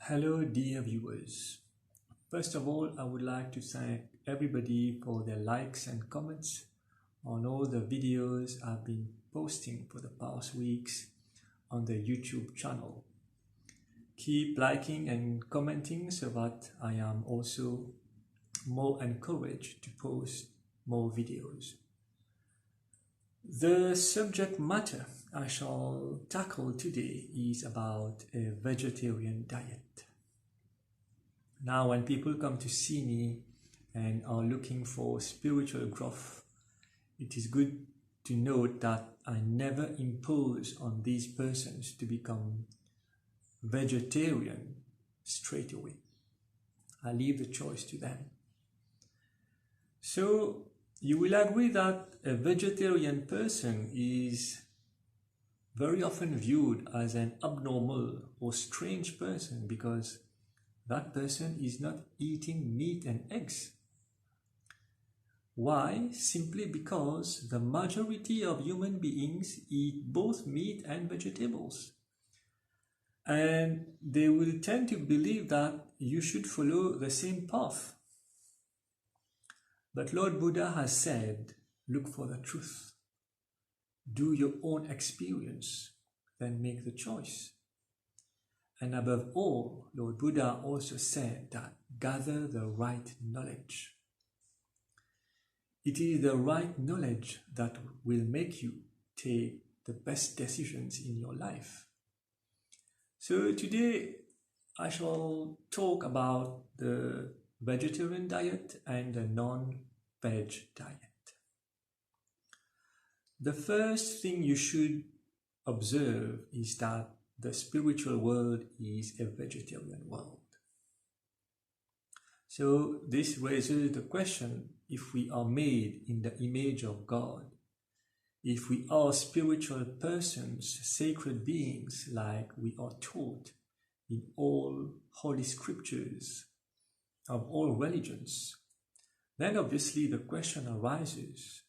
Hello dear viewers. First of all, I would like to thank everybody for their likes and comments on all the videos I've been posting for the past weeks on the YouTube channel. Keep liking and commenting so that I am also more encouraged to post more videos. The subject matter I shall tackle today is about a vegetarian diet. Now, when people come to see me and are looking for spiritual growth, it is good to note that I never impose on these persons to become vegetarian straight away. I leave the choice to them. So, you will agree that a vegetarian person is very often viewed as an abnormal or strange person because that person is not eating meat and eggs. Why? Simply because the majority of human beings eat both meat and vegetables. And they will tend to believe that you should follow the same path. But Lord Buddha has said, look for the truth. Do your own experience, then make the choice. And above all, Lord Buddha also said that gather the right knowledge. It is the right knowledge that will make you take the best decisions in your life. So today I shall talk about the vegetarian diet and the non-veg diet. The first thing you should observe is that the spiritual world is a vegetarian world. So this raises the question, if we are made in the image of God, if we are spiritual persons, sacred beings like we are taught in all holy scriptures of all religions, then obviously the question arises,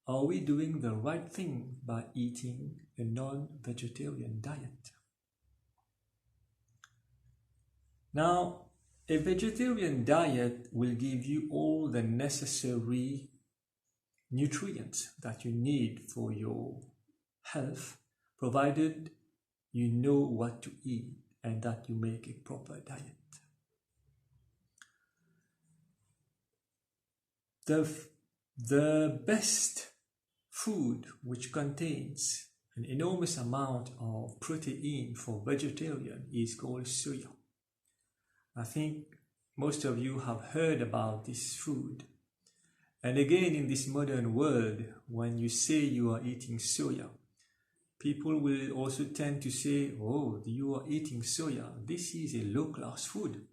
are we doing the right thing by eating a non-vegetarian diet? Now, a vegetarian diet will give you all the necessary nutrients that you need for your health, provided you know what to eat and that you make a proper diet. The best food which contains an enormous amount of protein for vegetarian is called soya. I think most of you have heard about this food. And again, in this modern world, when you say you are eating soya, people will also tend to say, oh, you are eating soya. This is a low-class food.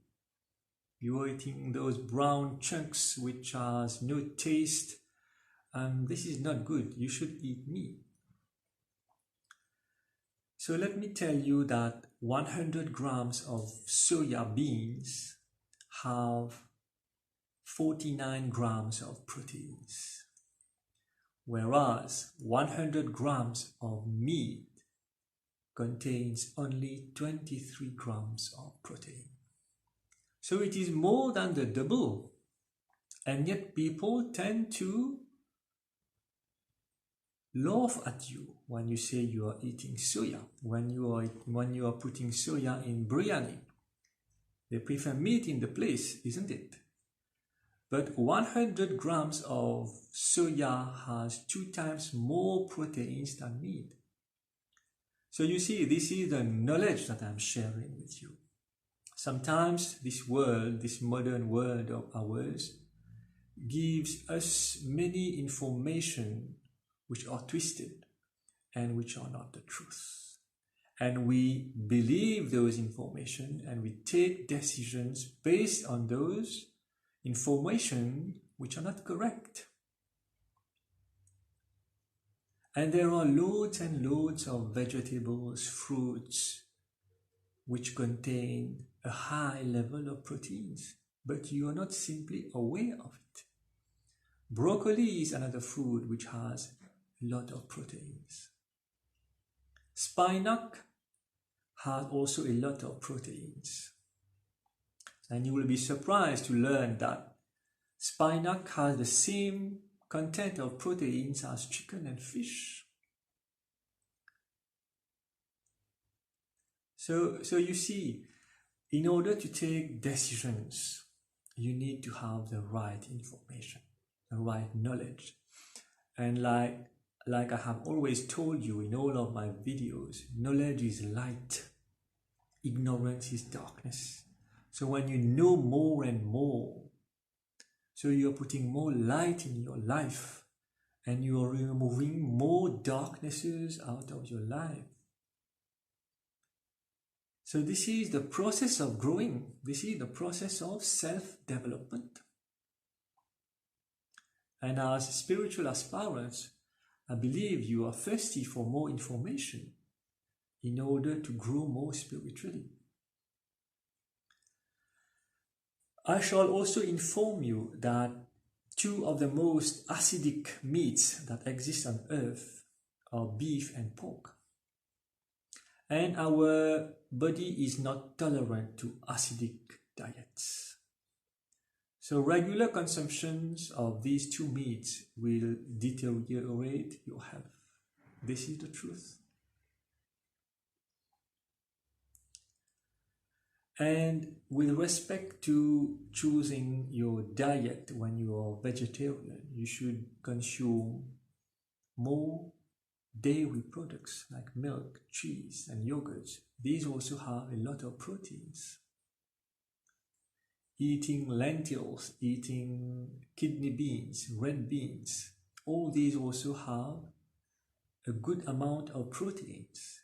You are eating those brown chunks which has no taste. This is not good. You should eat meat. So let me tell you that 100 grams of soya beans have 49 grams of proteins, whereas 100 grams of meat contains only 23 grams of protein. So it is more than the double, and yet people tend to laugh at you when you say you are eating soya, when you are putting soya in biryani. They prefer meat in the place, isn't it? But 100 grams of soya has 2 times more proteins than meat. So you see, this is the knowledge that I'm sharing with you. Sometimes this world, this modern world of ours, gives us many information which are twisted and which are not the truth. And we believe those information and we take decisions based on those information which are not correct. And there are loads and loads of vegetables, fruits, which contain a high level of proteins, but you are not simply aware of it. Broccoli is another food which has a lot of proteins. Spinach has also a lot of proteins. And you will be surprised to learn that spinach has the same content of proteins as chicken and fish. So you see, in order to take decisions, you need to have the right information, the right knowledge. And like I have always told you in all of my videos, knowledge is light, ignorance is darkness. So when you know more and more, so you're putting more light in your life and you are removing more darknesses out of your life. So this is the process of growing. This is the process of self-development. And as spiritual aspirants, I believe you are thirsty for more information in order to grow more spiritually. I shall also inform you that 2 of the most acidic meats that exist on earth are beef and pork. And our body is not tolerant to acidic diets. So regular consumptions of these 2 meats will deteriorate your health. This is the truth. And with respect to choosing your diet when you are vegetarian, you should consume more dairy products like milk, cheese, and yogurt. These also have a lot of proteins. Eating lentils, eating kidney beans, red beans, all these also have a good amount of proteins.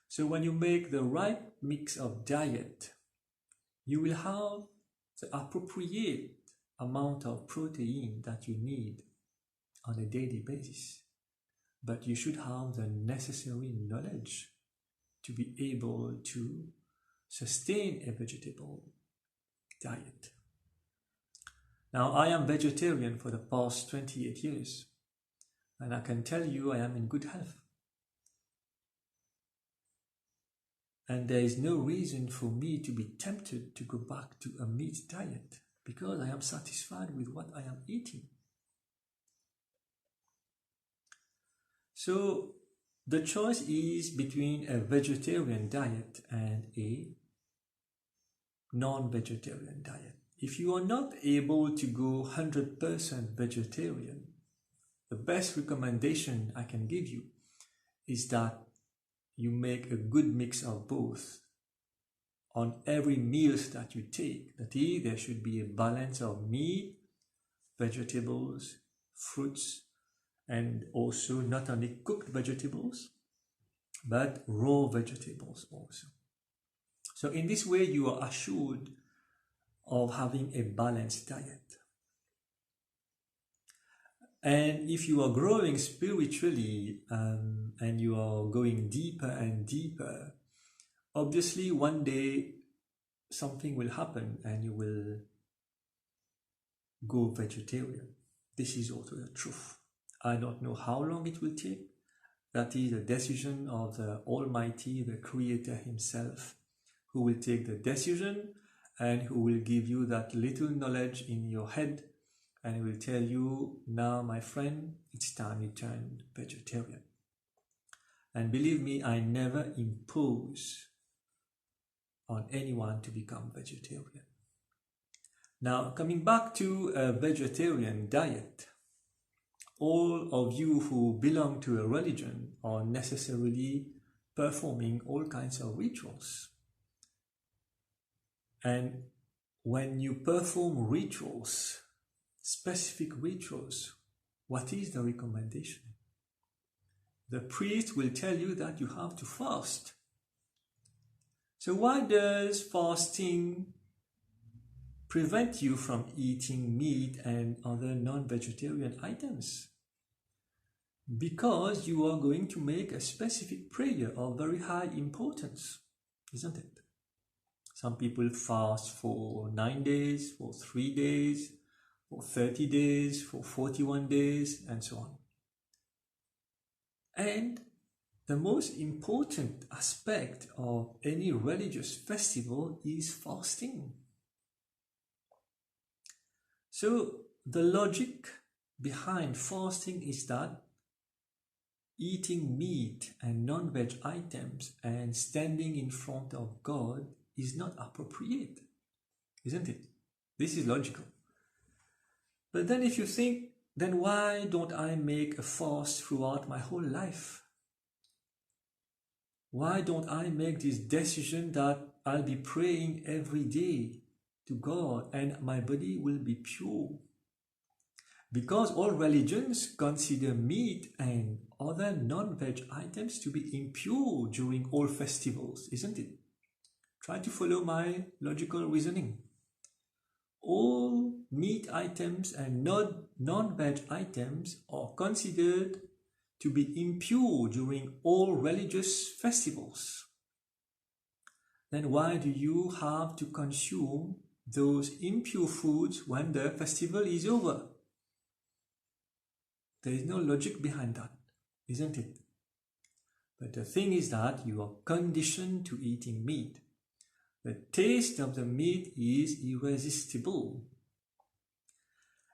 So when you make the right mix of diet, you will have the appropriate amount of protein that you need on a daily basis. But you should have the necessary knowledge to be able to sustain a vegetable diet. Now, I am vegetarian for the past 28 years, and I can tell you I am in good health. And there is no reason for me to be tempted to go back to a meat diet because I am satisfied with what I am eating. So the choice is between a vegetarian diet and a non-vegetarian diet. If you are not able to go 100% vegetarian, the best recommendation I can give you is that you make a good mix of both on every meal that you take. That is, there should be a balance of meat, vegetables, fruits, and also not only cooked vegetables, but raw vegetables also. So in this way, you are assured of having a balanced diet. And if you are growing spiritually and you are going deeper and deeper, obviously one day something will happen and you will go vegetarian. This is also the truth. I don't know how long it will take. That is the decision of the Almighty, the Creator Himself, who will take the decision and who will give you that little knowledge in your head and he will tell you, now my friend, it's time you turn vegetarian. And believe me, I never impose on anyone to become vegetarian. Now, coming back to a vegetarian diet, all of you who belong to a religion are necessarily performing all kinds of rituals. And when you perform rituals, specific rituals, what is the recommendation? The priest will tell you that you have to fast. So why does fasting prevent you from eating meat and other non-vegetarian items? Because you are going to make a specific prayer of very high importance, isn't it? Some people fast for 9 days, for 3 days, for 30 days, for 41 days, and so on. And the most important aspect of any religious festival is fasting. So the logic behind fasting is that eating meat and non-veg items and standing in front of God is not appropriate, isn't it? This is logical. But then if you think, then why don't I make a fast throughout my whole life? Why don't I make this decision that I'll be praying every day to God and my body will be pure? Because all religions consider meat and other non-veg items to be impure during all festivals, isn't it? Try to follow my logical reasoning. All meat items and non-veg items are considered to be impure during all religious festivals. Then why do you have to consume those impure foods when the festival is over? There is no logic behind that, isn't it? But the thing is that you are conditioned to eating meat. The taste of the meat is irresistible.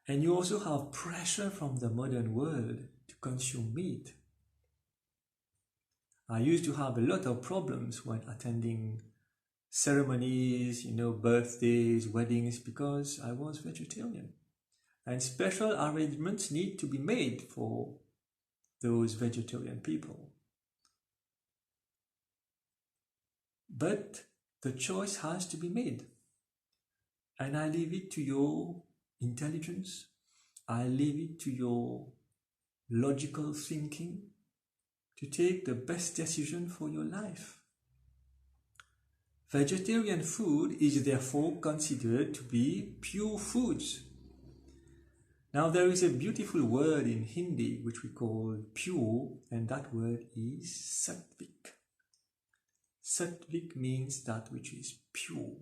And you also have pressure from the modern world to consume meat. I used to have a lot of problems when attending ceremonies, birthdays, weddings, because I was vegetarian. And special arrangements need to be made for those vegetarian people. But the choice has to be made. And I leave it to your intelligence. I leave it to your logical thinking to take the best decision for your life. Vegetarian food is therefore considered to be pure foods. Now there is a beautiful word in Hindi which we call pure, and that word is sattvic. Sattvic means that which is pure,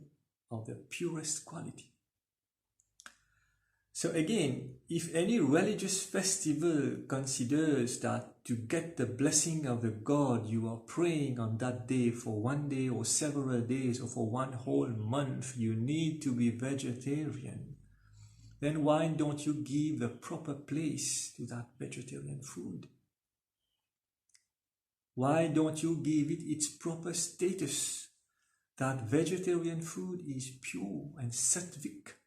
of the purest quality. So again, if any religious festival considers that to get the blessing of the God you are praying on that day for one day or several days or for one whole month, you need to be vegetarian, then why don't you give the proper place to that vegetarian food? Why don't you give it its proper status that vegetarian food is pure and sattvic?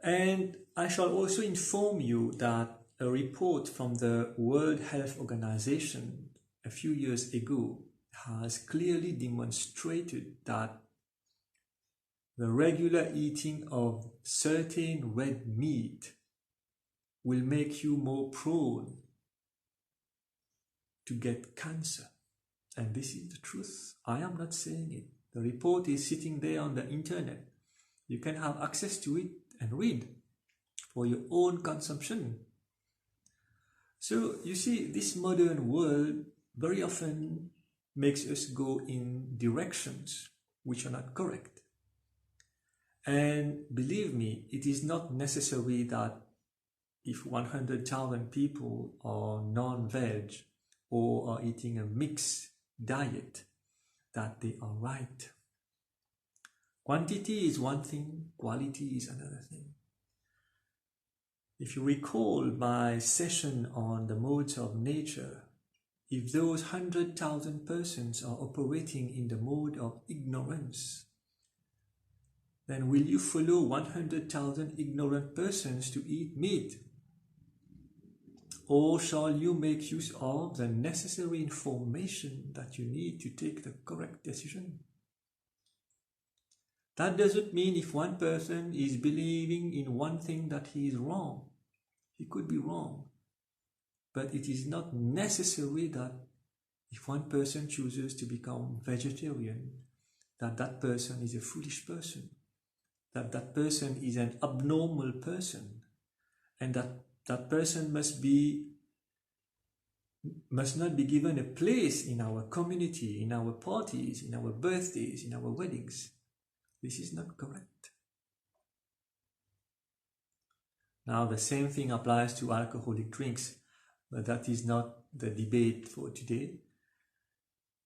And I shall also inform you that a report from the World Health Organization a few years ago has clearly demonstrated that the regular eating of certain red meat will make you more prone to get cancer. And this is the truth. I am not saying it. The report is sitting there on the internet. You can have access to it and read for your own consumption. So you see, this modern world very often makes us go in directions which are not correct. And believe me, it is not necessary that if 100,000 people are non-veg or are eating a mixed diet, that they are right. Quantity is one thing, quality is another thing. If you recall my session on the modes of nature, if those 100,000 persons are operating in the mode of ignorance, then will you follow 100,000 ignorant persons to eat meat? Or shall you make use of the necessary information that you need to take the correct decision? That doesn't mean if one person is believing in one thing that he is wrong. He could be wrong. But it is not necessary that if one person chooses to become vegetarian, that that person is a foolish person, that that person is an abnormal person, and that that person must not be given a place in our community, in our parties, in our birthdays, in our weddings. This is not correct. Now the same thing applies to alcoholic drinks, but that is not the debate for today.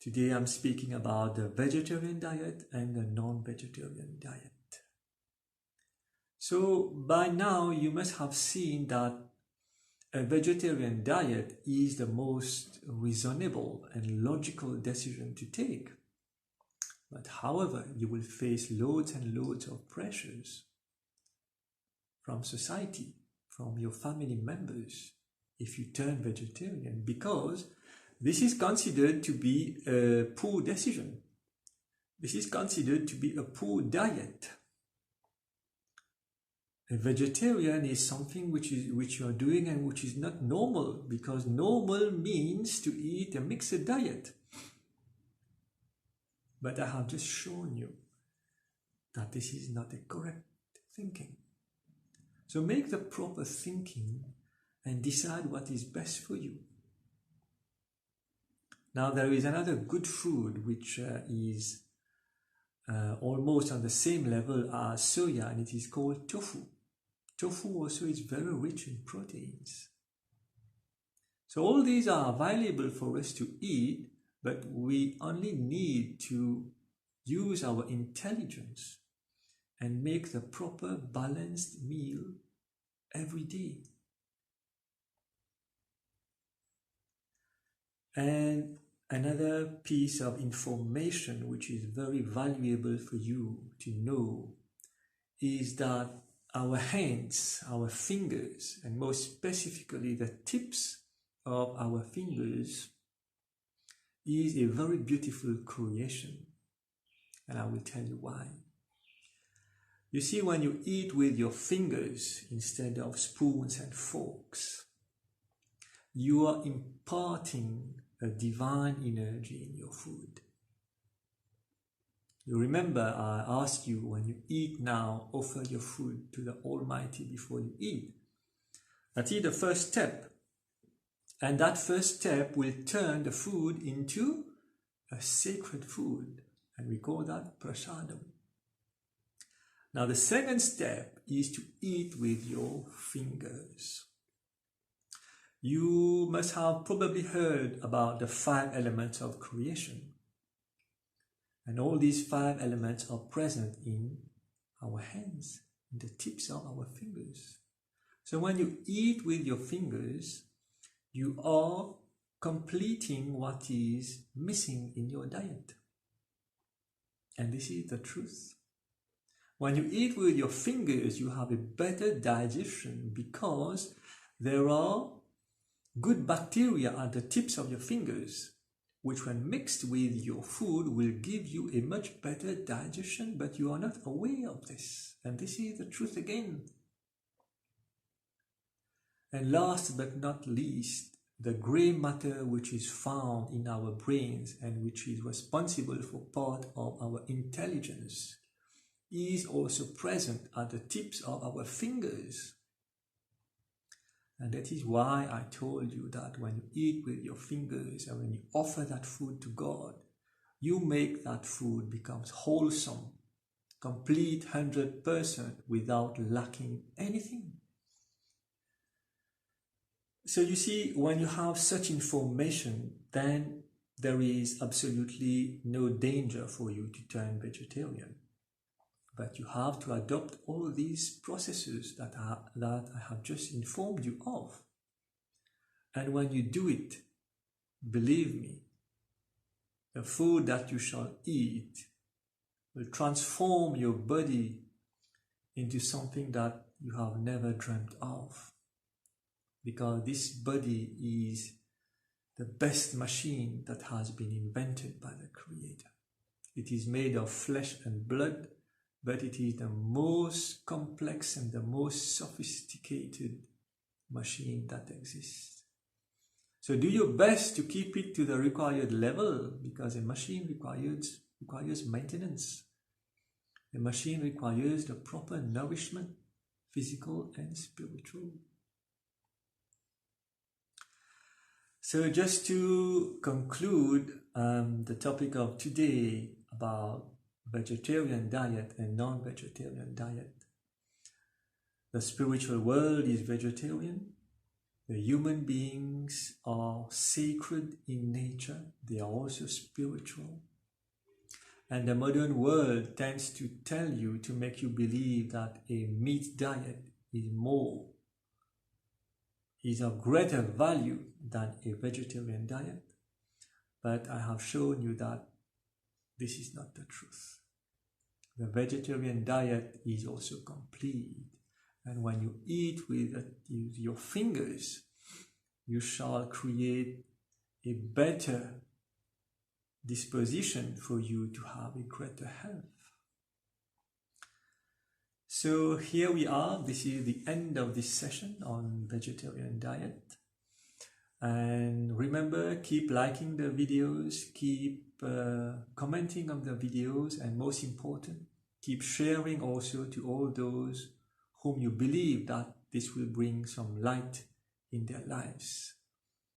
Today I'm speaking about the vegetarian diet and the non-vegetarian diet. So by now you must have seen that a vegetarian diet is the most reasonable and logical decision to take. But however, you will face loads and loads of pressures from society, from your family members, if you turn vegetarian, because this is considered to be a poor decision. This is considered to be a poor diet. A vegetarian is something which you are doing and which is not normal, because normal means to eat a mixed diet. But I have just shown you that this is not the correct thinking. So make the proper thinking and decide what is best for you. Now there is another good food which is almost on the same level as soya, and it is called tofu. Tofu also is very rich in proteins. So all these are available for us to eat, but we only need to use our intelligence and make the proper balanced meal every day. And another piece of information which is very valuable for you to know is that our hands, our fingers, and most specifically the tips of our fingers is a very beautiful creation. And I will tell you why. You see, when you eat with your fingers instead of spoons and forks, you are imparting a divine energy in your food. You remember I asked you, when you eat now, offer your food to the Almighty before you eat. That is the first step. And that first step will turn the food into a sacred food. And we call that prasadam. Now the second step is to eat with your fingers. You must have probably heard about the 5 elements of creation. And all these 5 elements are present in our hands, in the tips of our fingers. So when you eat with your fingers, you are completing what is missing in your diet. And this is the truth. When you eat with your fingers, you have a better digestion because there are good bacteria at the tips of your fingers, which when mixed with your food will give you a much better digestion, but you are not aware of this. And this is the truth again. And last but not least, the grey matter which is found in our brains and which is responsible for part of our intelligence is also present at the tips of our fingers. And that is why I told you that when you eat with your fingers and when you offer that food to God, you make that food becomes wholesome, complete 100% without lacking anything. So you see, when you have such information, then there is absolutely no danger for you to turn vegetarian. But you have to adopt all these processes that I have just informed you of. And when you do it, believe me, the food that you shall eat will transform your body into something that you have never dreamt of. Because this body is the best machine that has been invented by the Creator. It is made of flesh and blood, but it is the most complex and the most sophisticated machine that exists. So do your best to keep it to the required level, because a machine requires maintenance. A machine requires the proper nourishment, physical and spiritual. So just to conclude the topic of today about vegetarian diet and non-vegetarian diet. The spiritual world is vegetarian, The human beings are sacred in nature. They are also spiritual. And the modern world tends to tell you, to make you believe that a meat diet is of greater value than a vegetarian diet. But I have shown you that this is not the truth. The vegetarian diet is also complete. And when you eat with your fingers, you shall create a better disposition for you to have a greater health. So here we are. This is the end of this session on vegetarian diet. And remember, keep liking the videos, keep commenting on the videos, and most important, keep sharing also to all those whom you believe that this will bring some light in their lives.